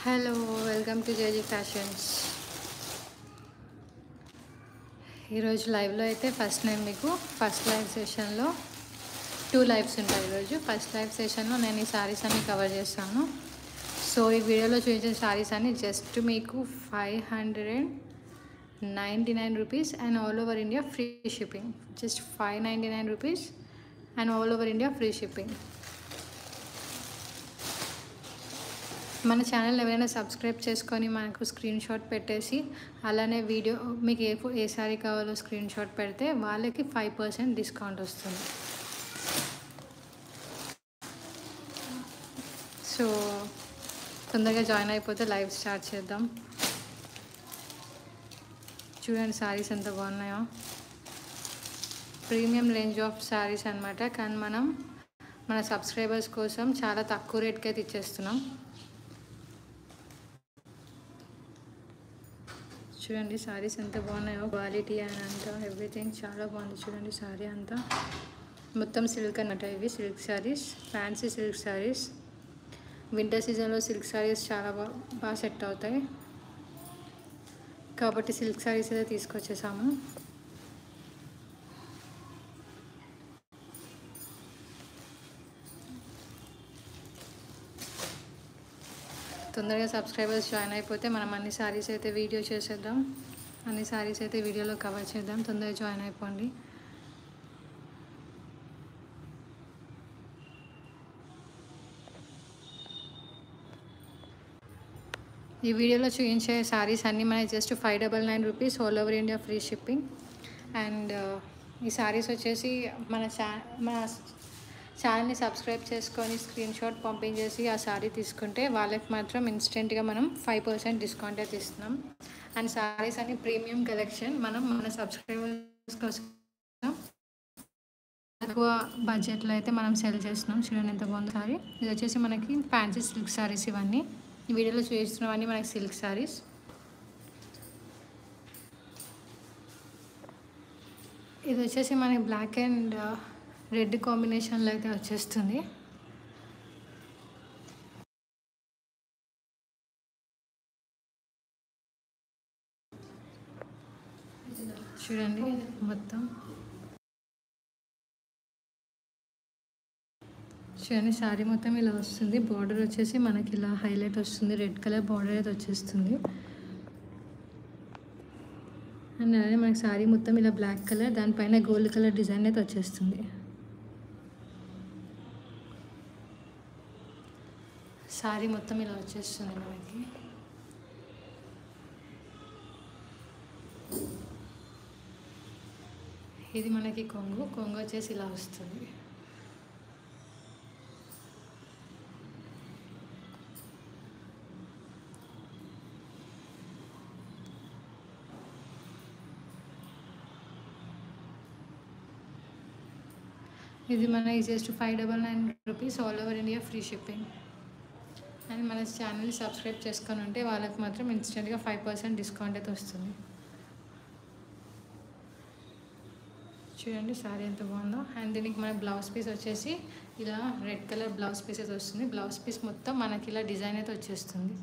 Hello, welcome to JG fashions. ఈరోజు లైవ్లో అయితే నేను మీకు ఫస్ట్ లైవ్ సెషన్లో 2 లైవ్స్ ఉంటాయి. ఈరోజు ఫస్ట్ లైవ్ సెషన్లో నేను ఈ శారీస్ అన్ని కవర్ చేస్తాను. సో ఈ వీడియోలో చూపించిన శారీస్ అన్ని జస్ట్ మీకు 599 rupees and all over India free shipping. Just 599 rupees and all over India free shipping. మన ఛానల్ ఎవరైనా సబ్స్క్రైబ్ చేసుకొని మనకు స్క్రీన్ షాట్ పెట్టేసి అలానే వీడియో మీకు ఏ సారీ కావాలో స్క్రీన్ షాట్ పెడితే వాళ్ళకి 5% డిస్కౌంట్ వస్తుంది. సో తొందరగా జాయిన్ అయిపోతే లైవ్ స్టార్ట్ చేద్దాం. చూడండి శారీస్ ఎంత బాగున్నాయో. ప్రీమియం రేంజ్ ఆఫ్ శారీస్ అనమాట. కానీ మన సబ్స్క్రైబర్స్ కోసం చాలా తక్కువ రేట్కి అయితే ఇచ్చేస్తున్నాం. చూడండి శారీస్ ఎంత బాగున్నాయో. క్వాలిటీ అండ్ అంతా ఎవ్రీథింగ్ చాలా బాగుంది. చూడండి శారీ అంతా మొత్తం సిల్క్ అన్నట్టు. ఇవి silk saris, fancy silk saris. Winter సీజన్లో సిల్క్ శారీస్ చాలా బాగా సెట్ అవుతాయి కాబట్టి సిల్క్ శారీస్ అయితే తీసుకొచ్చేసాము. తొందరగా సబ్స్క్రైబర్స్ జాయిన్ అయిపోతే మనం అన్ని శారీస్ అయితే వీడియో చేసేద్దాం. అన్ని శారీస్ అయితే వీడియోలో కవర్ చేద్దాం. తొందరగా జాయిన్ అయిపోండి. ఈ వీడియోలో చూపించే శారీస్ అన్నీ మనకి just 599 rupees all over India free shipping. And ఈ శారీస్ వచ్చేసి మన ఛానల్ని సబ్స్క్రైబ్ చేసుకొని స్క్రీన్ షాట్ పంపించేసి ఆ శారీ తీసుకుంటే వాళ్ళకి మాత్రం ఇన్స్టెంట్గా మనం 5% డిస్కౌంట్ అయితే ఇస్తున్నాం. అండ్ శారీస్ అన్ని ప్రీమియం కలెక్షన్. మన సబ్స్క్రైబర్స్ కోసం తక్కువ బడ్జెట్లో అయితే మనం సెల్ చేస్తున్నాం. చూడండి ఎంత బాగుంది శారీ. ఇది వచ్చేసి మనకి ఫ్యాన్సీ సిల్క్ శారీస్. ఇవన్నీ ఈ వీడియోలో చూపిస్తున్నవన్నీ మనకి సిల్క్ శారీస్. ఇది వచ్చేసి మనకి బ్లాక్ అండ్ రెడ్ కాంబినేషన్లో అయితే వచ్చేస్తుంది. చూడండి మొత్తం. చూడండి శారీ మొత్తం ఇలా వస్తుంది. బార్డర్ వచ్చేసి మనకి ఇలా హైలైట్ వస్తుంది. రెడ్ కలర్ బార్డర్ అయితే వచ్చేస్తుంది. అండ్ అలానే మనకి శారీ మొత్తం ఇలా బ్లాక్ కలర్, దానిపైన గోల్డ్ కలర్ డిజైన్ అయితే వచ్చేస్తుంది. శారీ మొత్తం ఇలా వచ్చేస్తుంది మనకి. ఇది మనకి కొంగు వచ్చేసి ఇలా వస్తుంది. ఇది మనకి just 599 rupees all over India free shipping. And మన ఛానల్ని సబ్స్క్రైబ్ చేసుకొని ఉంటే వాళ్ళకి మాత్రం ఇన్స్టెంట్గా 5% డిస్కౌంట్ అయితే వస్తుంది. చూడండి శారీ ఎంత బాగుందో. అండ్ దీనికి మన బ్లౌజ్ పీస్ వచ్చేసి ఇలా రెడ్ కలర్ బ్లౌజ్ పీస్ అయితే వస్తుంది. బ్లౌజ్ పీస్ మొత్తం మనకి ఇలా డిజైన్ అయితే వచ్చేస్తుంది.